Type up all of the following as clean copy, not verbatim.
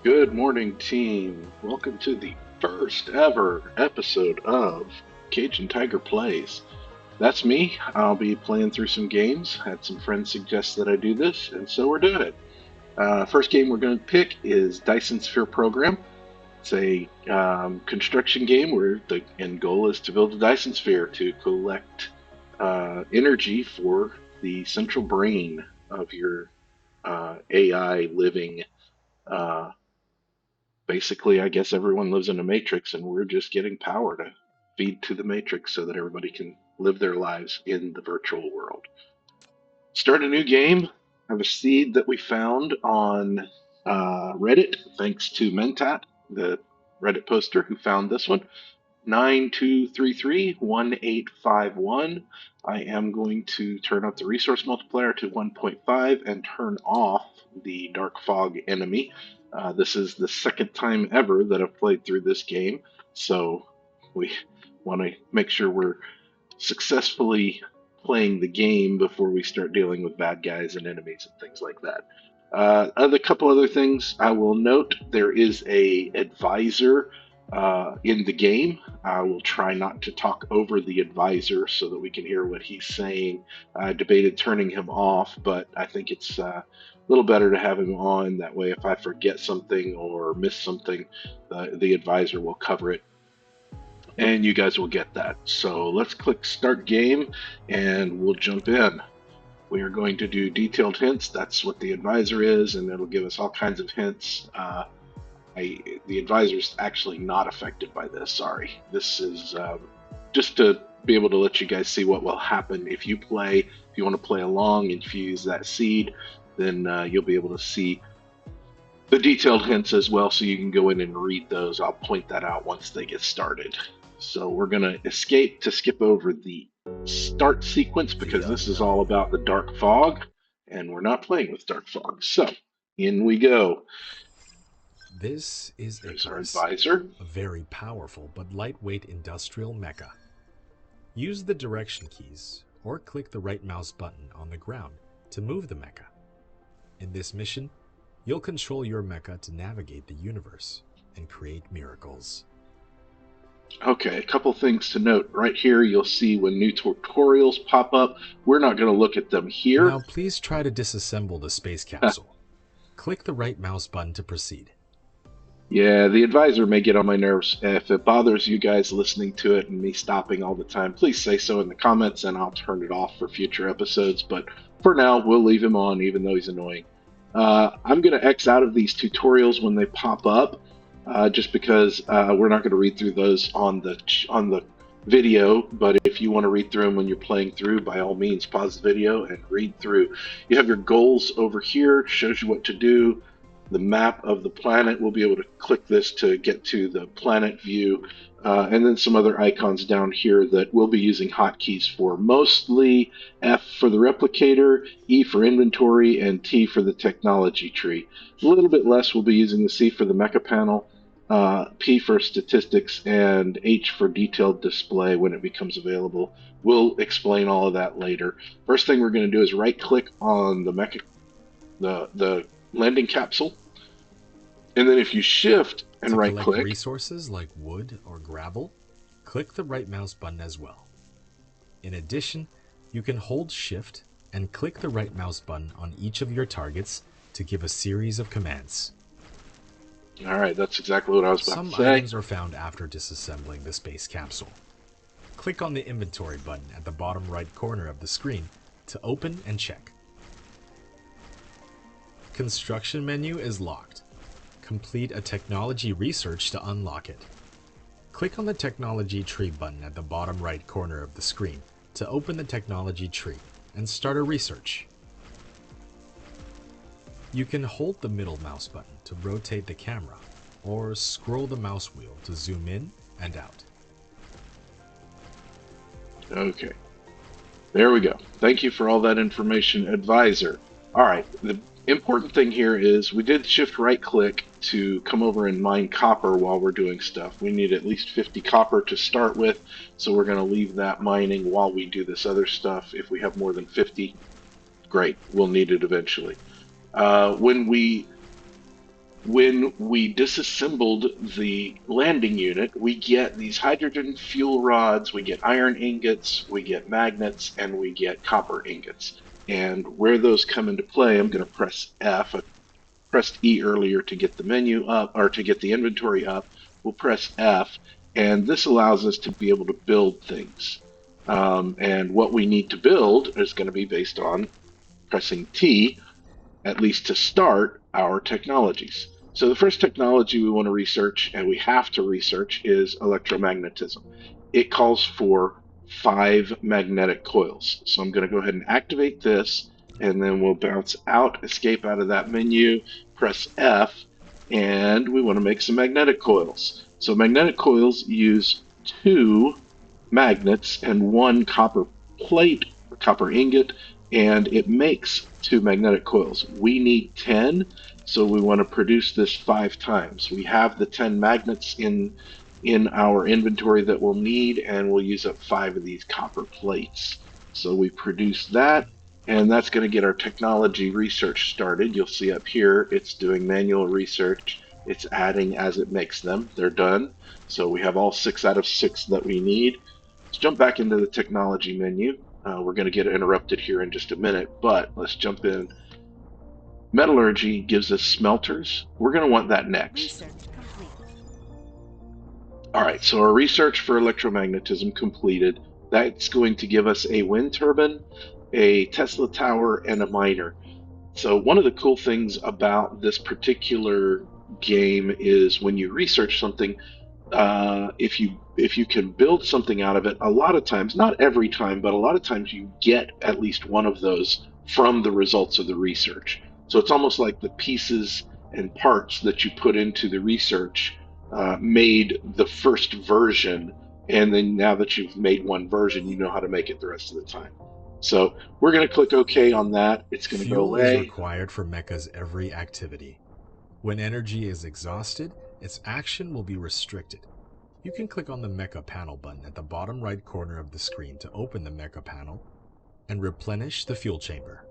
Good morning, team. Welcome to the first ever episode of Cajun Tiger Plays. That's me. I'll be playing through some games. Had some friends suggest that I do this, and so we're doing it. First game we're going to pick is Dyson Sphere Program. It's a construction game where the end goal is to build a Dyson Sphere to collect energy for the central brain of your AI living. Uh, Basically, I guess everyone lives in a matrix, and we're just getting power to feed to the matrix so that everybody can live their lives in the virtual world. Start a new game. Have a seed that we found on Reddit, thanks to Mentat, the Reddit poster who found this one. 92331851. I am going to turn up the resource multiplier to 1.5 and turn off the dark fog enemy. This is the second time ever that I've played through this game, so we want to make sure we're successfully playing the game before we start dealing with bad guys and enemies and things like that. A couple other things I will note: there is a advisor in the game. I will try not to talk over the advisor so that we can hear what he's saying. I debated turning him off, but I think it's a little better to have him on. That way, if I forget something or miss something, the advisor will cover it and you guys will get that. So let's click Start Game and we'll jump in. We are going to do detailed hints. That's what the advisor is, and it'll give us all kinds of hints. The advisor's actually not affected by this, sorry. This is just to be able to let you guys see what will happen if you play. If you want to play along and if you use that seed, then you'll be able to see the detailed hints as well, so you can go in and read those. I'll point that out once they get started. So we're going to escape to skip over the start sequence because this is all about the dark fog, and we're not playing with dark fog. So in we go. This is our advisor, a very powerful but lightweight industrial mecha. Use the direction keys or click the right mouse button on the ground to move the mecha. In this mission, you'll control your mecha to navigate the universe and create miracles. Okay, a couple things to note. Right here, you'll see when new tutorials pop up. We're not going to look at them here. Now, please try to disassemble the space capsule. Click the right mouse button to proceed. Yeah, the advisor may get on my nerves. If it bothers you guys listening to it and me stopping all the time, please say so in the comments and I'll turn it off for future episodes. But for now, we'll leave him on, even though he's annoying. I'm going to X out of these tutorials when they pop up. Just because we're not going to read through those on the video, but if you want to read through them when you're playing through, by all means, pause the video and read through. You have your goals over here. It shows you what to do. The map of the planet, we'll be able to click this to get to the planet view, and then some other icons down here that we'll be using hotkeys for. Mostly F for the replicator, E for inventory, and T for the technology tree. A little bit less, we'll be using the C for the mecha panel, P for statistics, and H for detailed display when it becomes available. We'll explain all of that later. First thing we're going to do is right-click on the mecha, the landing capsule, and then if you shift and right-click resources like wood or gravel, click the right mouse button as well. In addition, you can hold shift and click the right mouse button on each of your targets to give a series of commands. All right, that's exactly what I was about to say. Some items are found after disassembling the space capsule. Click on the inventory button at the bottom right corner of the screen to open and check. Construction menu is locked. Complete a technology research to unlock it. Click on the technology tree button at the bottom right corner of the screen to open the technology tree and start a research. You can hold the middle mouse button to rotate the camera or scroll the mouse wheel to zoom in and out. Okay, there we go. Thank you for all that information, advisor. All right, the important thing here is we did shift right click to come over and mine copper while we're doing stuff. We need at least 50 copper to start with, so we're going to leave that mining while we do this other stuff. If we have more than 50, great, we'll need it eventually. When we when we disassembled the landing unit, we get these hydrogen fuel rods, we get iron ingots, we get magnets, and we get copper ingots. And where those come into play, I'm going to press F. I pressed E earlier to get the menu up or to get the inventory up. We'll press F, and this allows us to be able to build things. And what we need to build is going to be based on pressing T, at least to start our technologies. So the first technology we want to research, and we have to research, is electromagnetism. It calls for 5 magnetic coils. So I'm going to go ahead and activate this, and then we'll bounce out, escape out of that menu, press F, and we want to make some magnetic coils. So magnetic coils use 2 magnets and 1 copper plate, copper ingot, and it makes 2 magnetic coils. We need 10, so we want to produce this 5 times. We have the 10 magnets in our inventory that we'll need, and we'll use up 5 of these copper plates. So we produce that, and that's going to get our technology research started. You'll see up here it's doing manual research. It's adding as it makes them. They're done. So we have all 6 out of 6 that we need. Let's jump back into the technology menu. We're going to get interrupted here in just a minute, but let's jump in. Metallurgy gives us smelters. We're going to want that next. All right, so our research for electromagnetism completed. That's going to give us a wind turbine, a Tesla tower, and a miner. So one of the cool things about this particular game is when you research something, if you can build something out of it, a lot of times, not every time, but a lot of times you get at least one of those from the results of the research. So it's almost like the pieces and parts that you put into the research made the first version, and then now that you've made one version, you know how to make it the rest of the time. So we're going to click OK on that. It's going to go Fuel is away. required for mecha's every activity. When energy is exhausted, its action will be restricted. You can click on the Mecha Panel button at the bottom right corner of the screen to open the Mecha Panel and replenish the fuel chamber.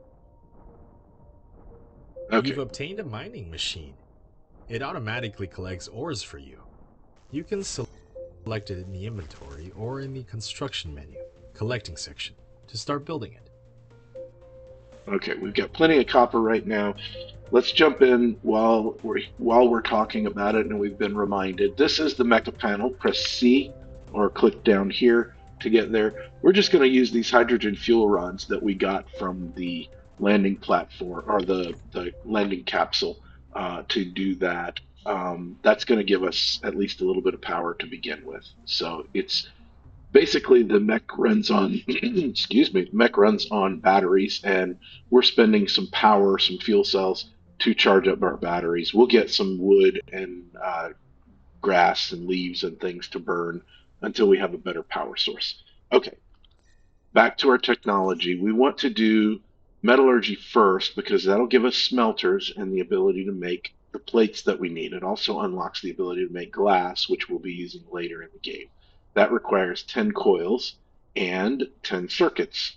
Okay. You've obtained a mining machine. It automatically collects ores for you. You can select it in the inventory or in the construction menu, collecting section, to start building it. Okay, we've got plenty of copper right now. Let's jump in while we're talking about it and we've been reminded. This is the Mecha panel. Press C or click down here to get there. We're just going to use these hydrogen fuel rods that we got from the landing platform or the landing capsule to do that. That's going to give us at least a little bit of power to begin with. So it's basically the mech runs on excuse me, mech runs on batteries, and we're spending some power, some fuel cells to charge up our batteries. We'll get some wood and grass and leaves and things to burn until we have a better power source. Okay, back to our technology. We want to do metallurgy first because that'll give us smelters and the ability to make the plates that we need. It also unlocks the ability to make glass, which we'll be using later in the game. That requires 10 coils and 10 circuits.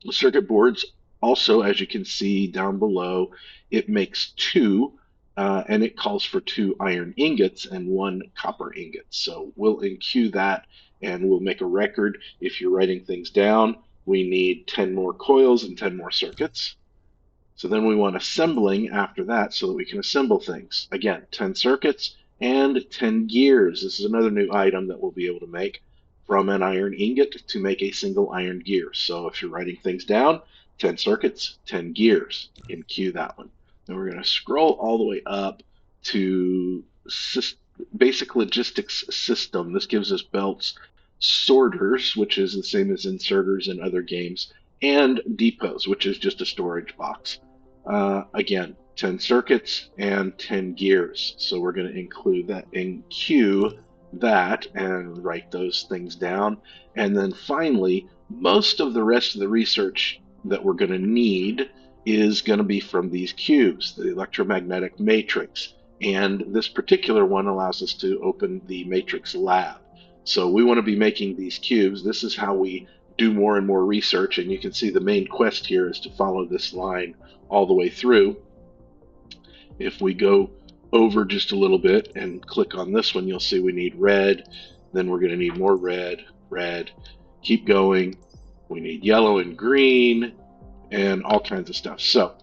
The circuit boards also, as you can see down below, it makes 2, and it calls for 2 iron ingots and 1 copper ingot. So we'll enqueue that and we'll make a record. If you're writing things down, we need 10 more coils and 10 more circuits. So then we want assembling after that so that we can assemble things. Again, 10 circuits and 10 gears. This is another new item that we'll be able to make from an iron ingot to make a single iron gear. So if you're writing things down, 10 circuits, 10 gears. Enqueue that one. Then we're going to scroll all the way up to basic logistics system. This gives us belts, sorters, which is the same as inserters in other games, and depots, which is just a storage box. Again, 10 circuits and 10 gears. So we're going to include that, enqueue that, and write those things down. And then finally, most of the rest of the research that we're going to need is going to be from these cubes, the electromagnetic matrix. And this particular one allows us to open the matrix lab. So we want to be making these cubes. This is how we do more and more research. And you can see the main quest here is to follow this line all the way through. If we go over just a little bit and click on this one, you'll see we need red. Then we're going to need more red, red. Keep going. We need yellow and green and all kinds of stuff. So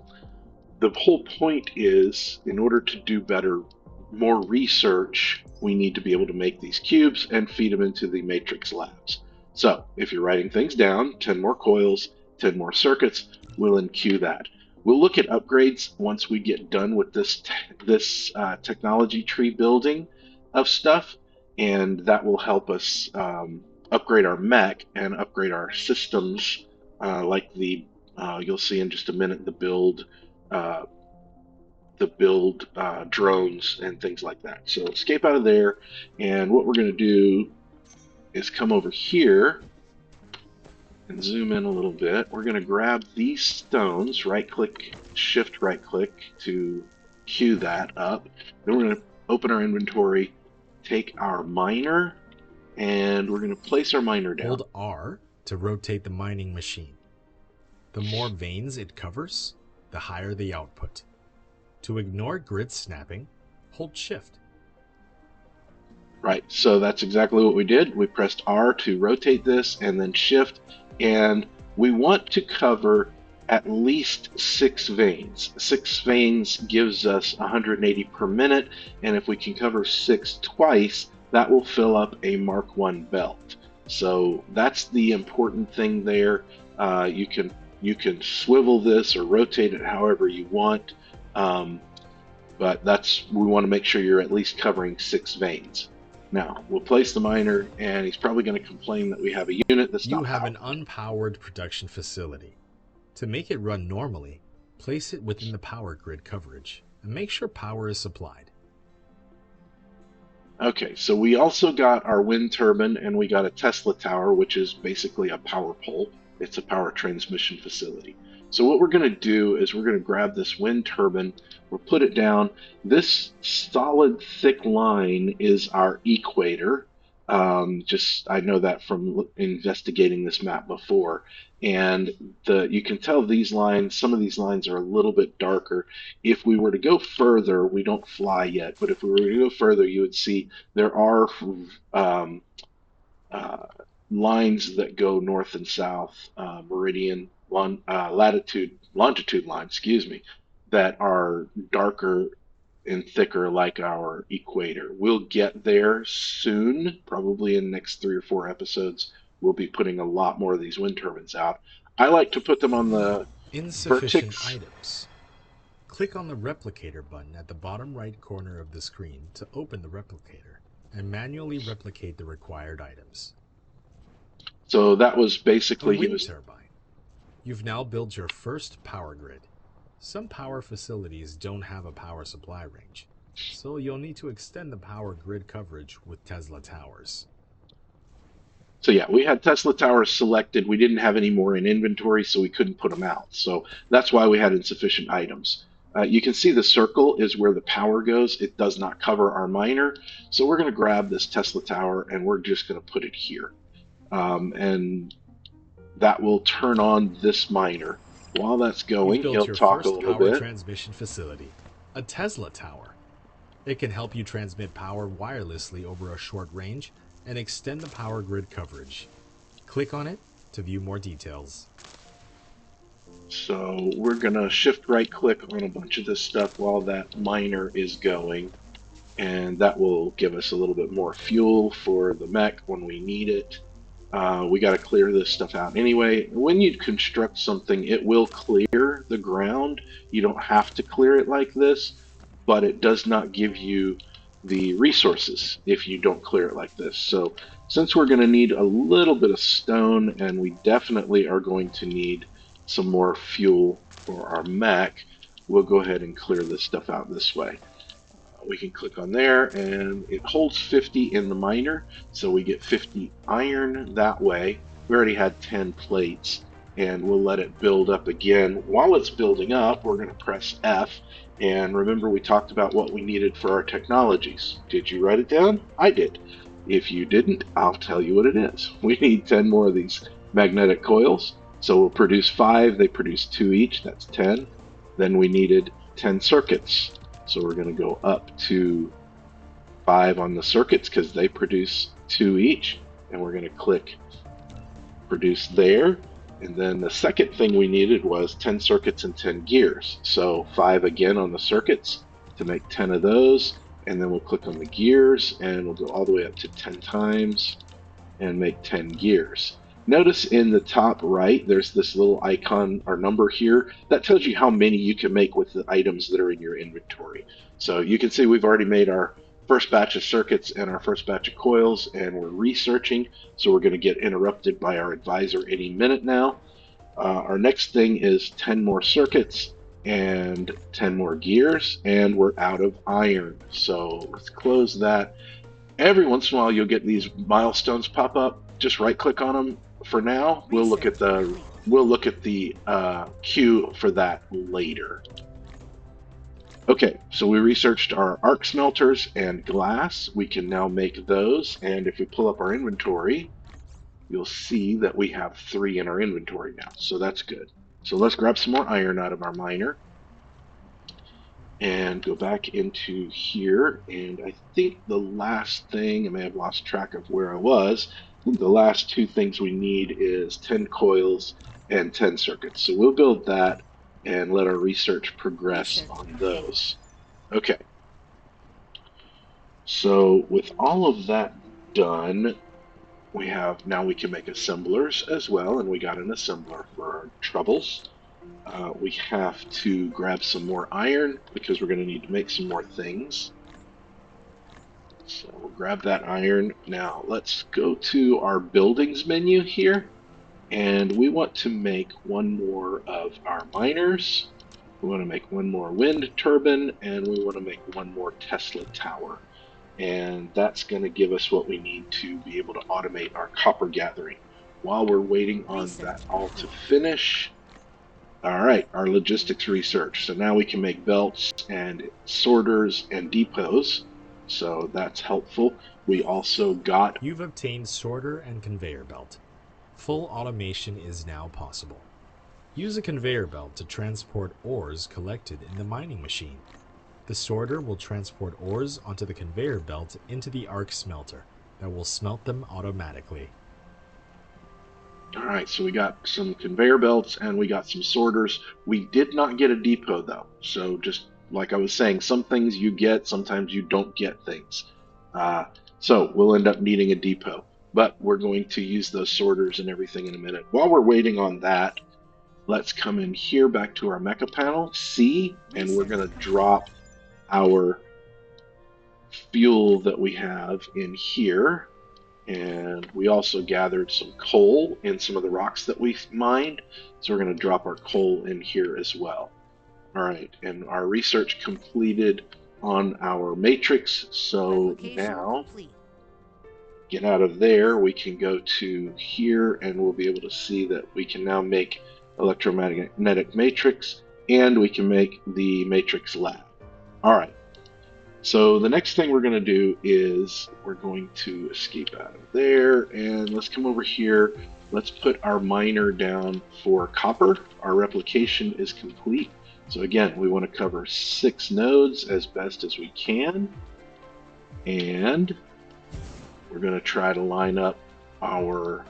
the whole point is, in order to do better, more research, we need to be able to make these cubes and feed them into the matrix labs. So if you're writing things down, 10 more coils, 10 more circuits, we'll enqueue that. We'll look at upgrades once we get done with this technology tree building of stuff, and that will help us upgrade our mech and upgrade our systems, like the you'll see in just a minute uh, the build drones and things like that. So escape out of there, and what we're going to do is come over here and zoom in a little bit. We're going to grab these stones, right click, shift right click to queue that up. Then we're going to open our inventory, take our miner, and we're going to place our miner down. Hold R to rotate the mining machine. The more veins it covers, the higher the output. To ignore grid snapping, hold Shift. Right, so that's exactly what we did. We pressed R to rotate this and then Shift, and we want to cover at least 6 veins. 6 veins gives us 180 per minute, and if we can cover 6 twice, that will fill up a Mark I belt. So that's the important thing there. You can swivel this or rotate it however you want, but we want to make sure you're at least covering 6 veins. Now, we'll place the miner, and he's probably going to complain that we have a unit that's not You have powered. an unpowered production facility. To make it run normally, place it within the power grid coverage and make sure power is supplied. Okay, so we also got our wind turbine, and we got a Tesla tower, which is basically a power pole. It's a power transmission facility. So what we're going to do is we're going to grab this wind turbine, we'll put it down. This solid thick line is our equator. I know that from investigating this map before. And you can tell these lines, some of these lines are a little bit darker. If we were to go further, we don't fly yet, but if we were to go further, you would see there are uh, lines that go north and south, meridian, longitude line, excuse me, that are darker and thicker like our equator. We'll get there soon, probably in the next 3 or 4 episodes. We'll be putting a lot more of these wind turbines out. I like to put them on the Insufficient vertex. items. Click on the replicator button at the bottom right corner of the screen to open the replicator and manually replicate the required items. So that was A basically wind turbine. You've now built your first power grid. Some power facilities don't have a power supply range, so you'll need to extend the power grid coverage with Tesla towers. So yeah, we had Tesla towers selected. We didn't have any more in inventory, so we couldn't put them out. So that's why we had insufficient items. You can see the circle is where the power goes. It does not cover our miner. So we're going to grab this Tesla tower and we're just going to put it here. And that will turn on this miner. While that's going, You've built he'll your talk a first little power bit. transmission facility, a Tesla tower. It can help you transmit power wirelessly over a short range and extend the power grid coverage. Click on it to view more details. So we're going to shift right click on a bunch of this stuff while that miner is going. And that will give us a little bit more fuel for the mech when we need it. We got to clear this stuff out anyway. When you construct something, it will clear the ground. You don't have to clear it like this, but it does not give you the resources if you don't clear it like this. So since we're going to need a little bit of stone, and we definitely are going to need some more fuel for our mech, we'll go ahead and clear this stuff out this way. We can click on there, and it holds 50 in the miner, so we get 50 iron that way. We already had 10 plates, and we'll let it build up again. While it's building up, we're going to press F, and remember we talked about what we needed for our technologies. Did you write it down? I did. If you didn't, I'll tell you what it is. We need 10 more of these magnetic coils, so we'll produce 5. They produce 2 each, that's 10. Then we needed 10 circuits. So we're going to go up to 5 on the circuits because they produce 2 each. And we're going to click produce there. And then the second thing we needed was 10 circuits and 10 gears. So 5 again on the circuits to make 10 of those. And then we'll click on the gears and we'll go all the way up to 10 times and make 10 gears. Notice in the top right, there's this little icon or number here that tells you how many you can make with the items that are in your inventory. So you can see we've already made our first batch of circuits and our first batch of coils, and we're researching. So we're going to get interrupted by our advisor any minute now. Our next thing is 10 more circuits and 10 more gears, and we're out of iron. So let's close that. Every once in a while, you'll get these milestones pop up. Just right click on them. For now, we'll look at the queue for that later. Okay, so we researched our arc smelters and glass. We can now make those, and if we pull up our inventory, you'll see that we have 3 in our inventory now. So that's good. So let's grab some more iron out of our miner and go back into here. And I think the last thing, I may have lost track of where I was, I think the last 2 things we need is 10 coils and 10 circuits. So we'll build that and let our research progress on those. Okay. So with all of that done, now we can make assemblers as well, and we got an assembler for our troubles. We have to grab some more iron because we're going to need to make some more things. So we'll grab that iron. Now let's go to our buildings menu here, and we want to make one more of our miners. We want to make one more wind turbine, and we want to make one more Tesla tower. And that's going to give us what we need to be able to automate our copper gathering. While we're waiting on that all to finish, all right, our logistics research. So now we can make belts and sorters and depots. So that's helpful. We also got... You've obtained sorter and conveyor belt. Full automation is now possible. Use a conveyor belt to transport ores collected in the mining machine. The sorter will transport ores onto the conveyor belt into the arc smelter that will smelt them automatically. All right, so we got some conveyor belts and we got some sorters. We did not get a depot though. So just like I was saying, some things you get, sometimes you don't get things. So we'll end up needing a depot, but we're going to use those sorters and everything in a minute. While we're waiting on that, let's come in here back to our mecha panel, C, and we're going to drop our fuel that we have in here. And we also gathered some coal in some of the rocks that we mined. So we're going to drop our coal in here as well. All right, and our research completed on our matrix. So now, get out of there. We can go to here and we'll be able to see that we can now make electromagnetic matrix and we can make the matrix lab. All right. So the next thing we're going to do is we're going to escape out of there and let's come over here. Let's put our miner down for copper. Our replication is complete. So again, we want to cover 6 nodes as best as we can. And we're going to try to line up our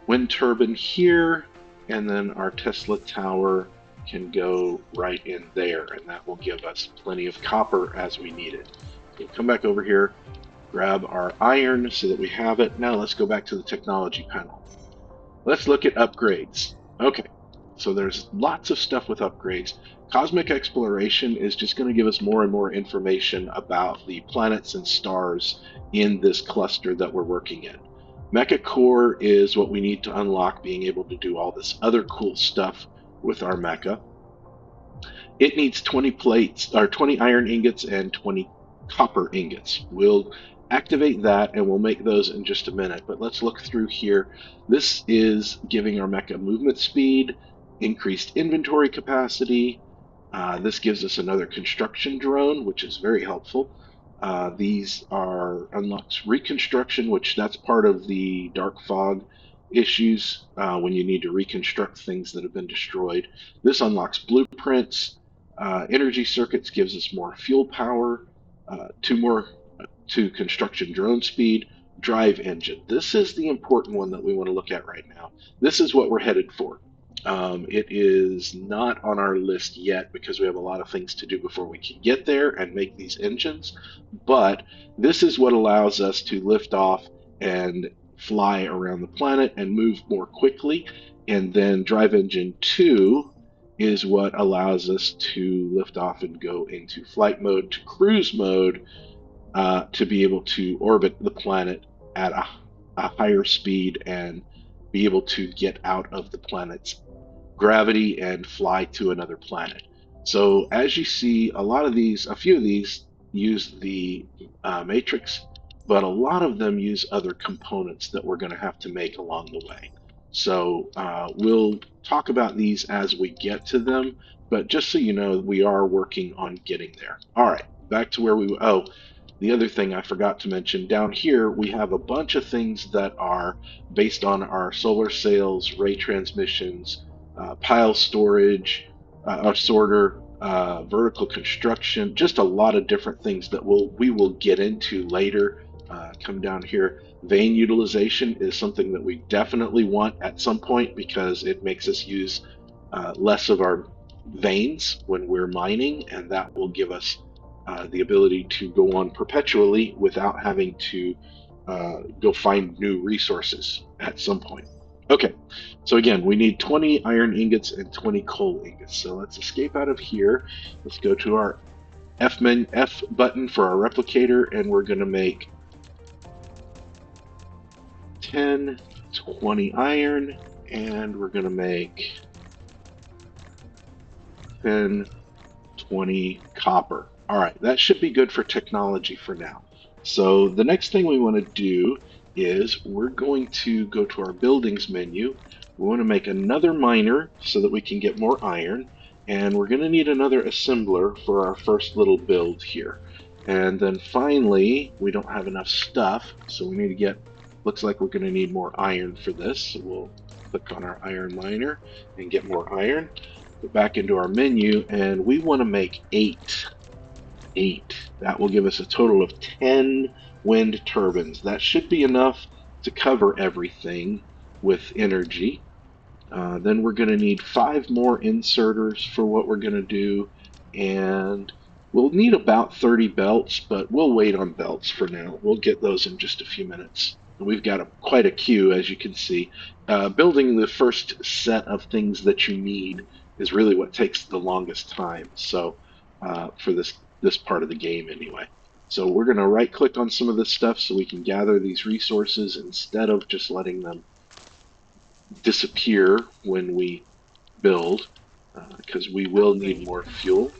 wind turbine here and then our Tesla tower can go right in there, and that will give us plenty of copper as we need it. So come back over here, grab our iron so that we have it. Now let's go back to the technology panel. Let's look at upgrades. Okay, so there's lots of stuff with upgrades. Cosmic exploration is just going to give us more and more information about the planets and stars in this cluster that we're working in. Mecha Core is what we need to unlock, being able to do all this other cool stuff with our mecha. It needs 20 plates, or 20 iron ingots and 20 copper ingots. We'll activate that and we'll make those in just a minute, but let's look through here. This is giving our mecha movement speed, increased inventory capacity. This gives us another construction drone, which is very helpful. These are unlocks reconstruction, which that's part of the dark fog issues when you need to reconstruct things that have been destroyed. This unlocks blueprints. Energy circuits gives us more fuel power, two more to construction drone speed, drive engine. This is the important one that we want to look at right now. This is what we're headed for. It is not on our list yet because we have a lot of things to do before we can get there and make these engines. But this is what allows us to lift off and fly around the planet and move more quickly. And then drive engine 2 is what allows us to lift off and go into flight mode to cruise mode to be able to orbit the planet at a higher speed and be able to get out of the planet's gravity and fly to another planet. So as you see, a few of these use the matrix, but a lot of them use other components that we're going to have to make along the way. So we'll talk about these as we get to them, but just so you know, we are working on getting there. All right, back to where we. Oh, the other thing I forgot to mention down here, we have a bunch of things that are based on our solar sails, ray transmissions, pile storage, a sorter, vertical construction, just a lot of different things that we will get into later. Come down here. Vein utilization is something that we definitely want at some point because it makes us use less of our veins when we're mining, and that will give us the ability to go on perpetually without having to go find new resources at some point. Okay, so again, we need 20 iron ingots and 20 coal ingots. So let's escape out of here. Let's go to our F button for our replicator, and we're going to make 10, 20 iron, and we're going to make 10, 20 copper. All right, that should be good for technology for now. So the next thing we want to do is we're going to go to our buildings menu. We want to make another miner so that we can get more iron. And we're going to need another assembler for our first little build here. And then finally, we don't have enough stuff, so we need to get, looks like we're going to need more iron for this. So we'll click on our iron miner and get more iron. Go back into our menu, and we want to make eight. That will give us a total of 10 wind turbines. That should be enough to cover everything with energy. Then we're going to need 5 more inserters for what we're going to do, and we'll need about 30 belts, but we'll wait on belts for now. We'll get those in just a few minutes. We've got quite a queue, as you can see. Building the first set of things that you need is really what takes the longest time. So for this part of the game, anyway. So we're going to right click on some of this stuff so we can gather these resources instead of just letting them disappear when we build, because we will need more fuel.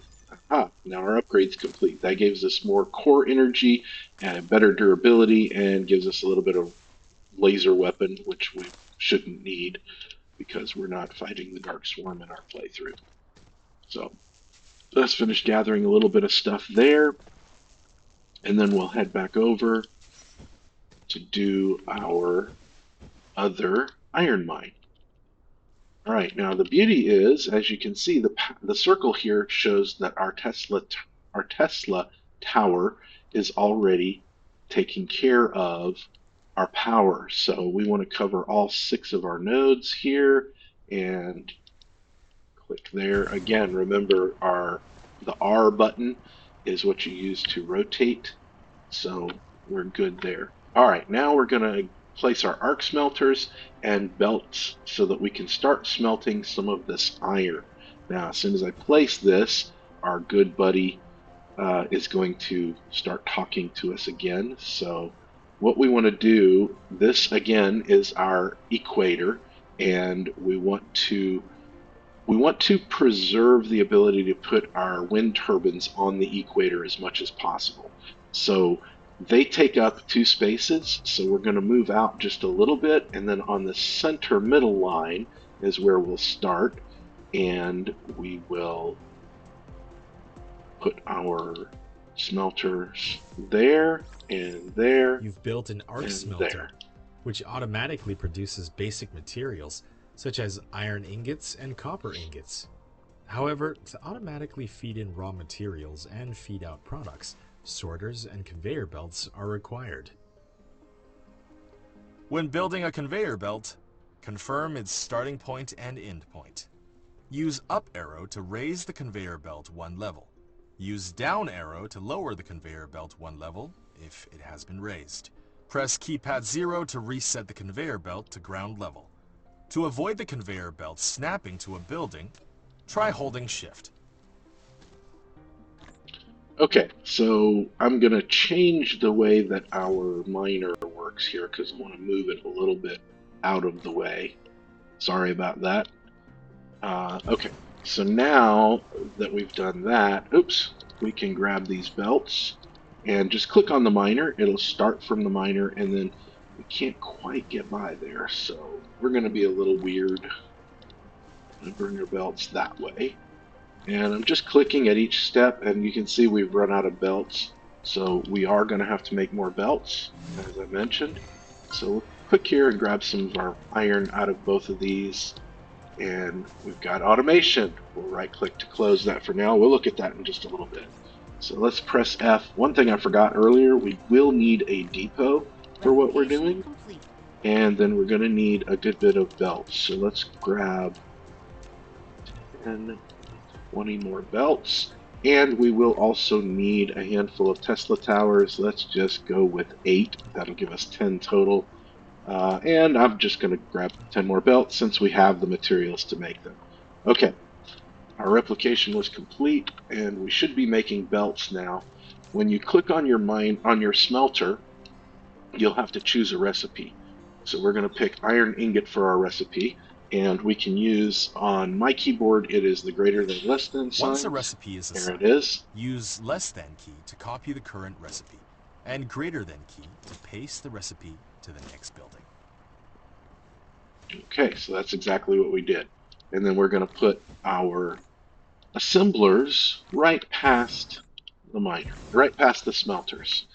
Aha, now our upgrade's complete. That gives us more core energy and better durability and gives us a little bit of laser weapon, which we shouldn't need because we're not fighting the Dark Swarm in our playthrough. So let's finish gathering a little bit of stuff there, and then we'll head back over to do our other iron mine. All right, now the beauty is, as you can see, the circle here shows that our Tesla tower is already taking care of our power. So we want to cover all 6 of our nodes here and click there. Again, remember the R button is what you use to rotate. So we're good there. All right, now we're going to place our arc smelters and belts so that we can start smelting some of this iron. Now, as soon as I place this, our good buddy is going to start talking to us again. So what we want to do, this again is our equator, and we want to preserve the ability to put our wind turbines on the equator as much as possible. So they take up 2 spaces, so we're going to move out just a little bit, and then on the center middle line is where we'll start, and we will put our smelters there, and there, You've built an arc and smelter, there. which automatically produces basic materials such as iron ingots and copper ingots. However, to automatically feed in raw materials and feed out products, sorters and conveyor belts are required. When building a conveyor belt, confirm its starting point and end point. Use up arrow to raise the conveyor belt one level. Use down arrow to lower the conveyor belt one level if it has been raised. Press keypad 0 to reset the conveyor belt to ground level. To avoid the conveyor belt snapping to a building, try holding shift. Okay, so I'm going to change the way that our miner works here because I want to move it a little bit out of the way. Sorry about that. Okay, so now that we've done that, oops, we can grab these belts and just click on the miner. It'll start from the miner, and then we can't quite get by there, so we're going to be a little weird. I'm going to bring our belts that way. And I'm just clicking at each step, and you can see we've run out of belts. So we are going to have to make more belts, as I mentioned. So we'll click here and grab some of our iron out of both of these. And we've got automation. We'll right click to close that for now. We'll look at that in just a little bit. So let's press F. One thing I forgot earlier, we will need a depot for what we're doing. And then we're going to need a good bit of belts. So let's grab 10, 20 more belts. And we will also need a handful of Tesla towers. Let's just go with 8. That'll give us 10 total. And I'm just going to grab 10 more belts since we have the materials to make them. Okay, our replication was complete, and we should be making belts now. When you click on your smelter, you'll have to choose a recipe. So we're going to pick iron ingot for our recipe, and we can use, on my keyboard, it is the greater than less than sign. Once a recipe is assigned, there it is. Use less than key to copy the current recipe, and greater than key to paste the recipe to the next building. Okay, so that's exactly what we did. And then we're going to put our assemblers right past the miner, right past the smelters.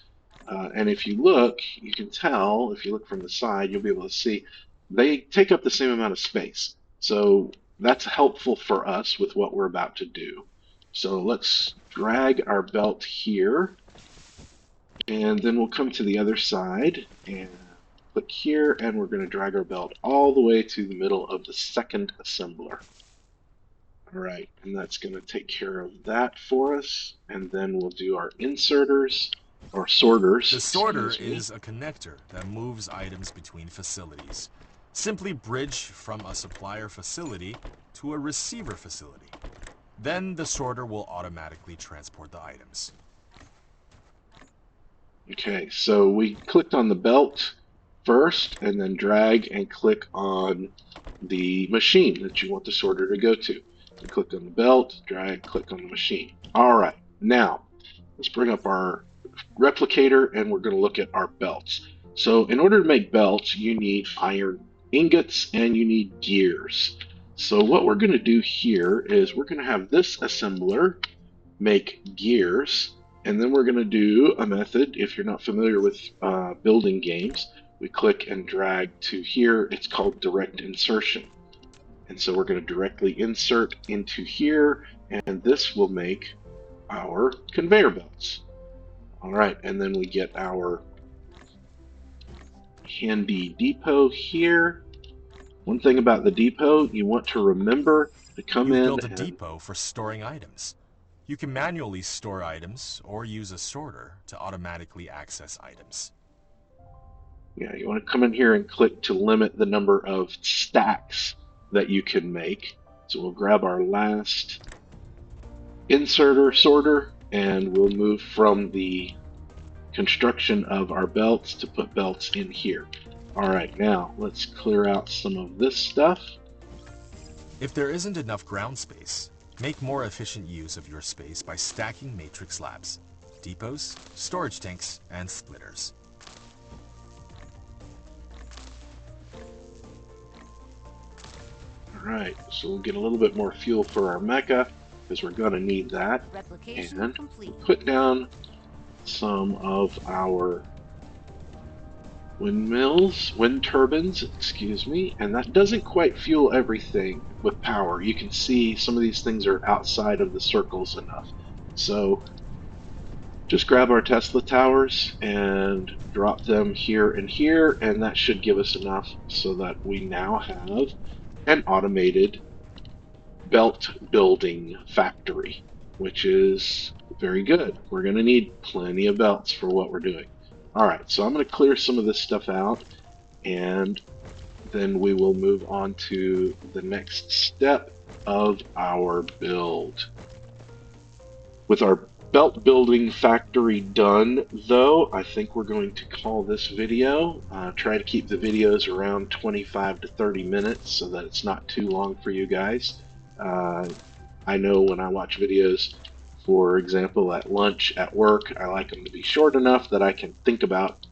And if you look, you can tell, if you look from the side, you'll be able to see they take up the same amount of space. So that's helpful for us with what we're about to do. So let's drag our belt here, and then we'll come to the other side and click here, and we're going to drag our belt all the way to the middle of the second assembler. All right, and that's going to take care of that for us. And then we'll do our inserters, or sorters. The sorter is a connector that moves items between facilities. Simply bridge from a supplier facility to a receiver facility. Then the sorter will automatically transport the items. Okay, so we clicked on the belt first, and then drag and click on the machine that you want the sorter to go to. You click on the belt, drag, click on the machine. All right, now let's bring up our replicator, and we're going to look at our belts. So in order to make belts, you need iron ingots and you need gears. So what we're going to do here is we're going to have this assembler make gears, and then we're going to do a method. If you're not familiar with building games, we click and drag to here. It's called direct insertion. And so we're going to directly insert into here, and this will make our conveyor belts. All right, and then we get our handy depot here. One thing about the depot, you want to remember to come in. You've built a depot for storing items. You can manually store items or use a sorter to automatically access items. Yeah, you want to come in here and click to limit the number of stacks that you can make. So we'll grab our last sorter, and we'll move from the construction of our belts to put belts in here. All right, now let's clear out some of this stuff. If there isn't enough ground space, make more efficient use of your space by stacking matrix slabs, depots, storage tanks, and splitters. All right, so we'll get a little bit more fuel for our mecha because we're going to need that. And we'll put down some of our windmills, wind turbines, excuse me, and that doesn't quite fuel everything with power. You can see some of these things are outside of the circles enough. So just grab our Tesla towers and drop them here and here, and that should give us enough so that we now have an automated belt building factory, which is very good. We're going to need plenty of belts for what we're doing. All right, so I'm going to clear some of this stuff out, and then we will move on to the next step of our build. With our belt building factory done, though, I think we're going to call this video. Try to keep the videos around 25 to 30 minutes so that it's not too long for you guys. I know when I watch videos, for example, at lunch, at work, I like them to be short enough that I can think about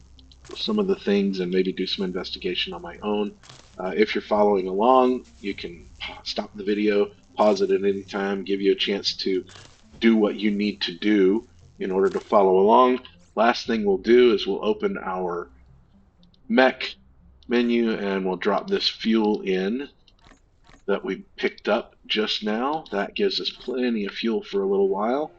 some of the things and maybe do some investigation on my own. If you're following along, you can stop the video, pause it at any time, give you a chance to do what you need to do in order to follow along. Last thing we'll do is we'll open our mech menu and we'll drop this fuel in that we picked up just now. That gives us plenty of fuel for a little while.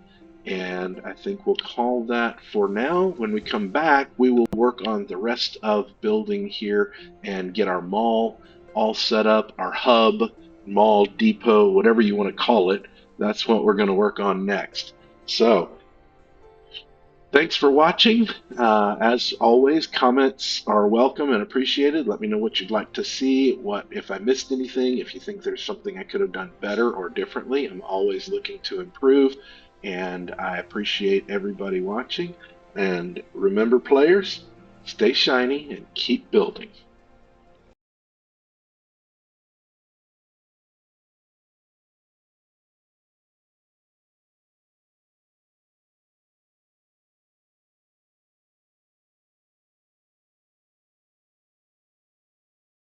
And I think we'll call that for now. When we come back, we will work on the rest of building here and get our mall all set up, our hub, mall, depot, whatever you want to call it. That's what we're going to work on next. So, thanks for watching. As always, comments are welcome and appreciated. Let me know what you'd like to see, what if I missed anything, if you think there's something I could have done better or differently. I'm always looking to improve, and I appreciate everybody watching. And remember, players, stay shiny and keep building.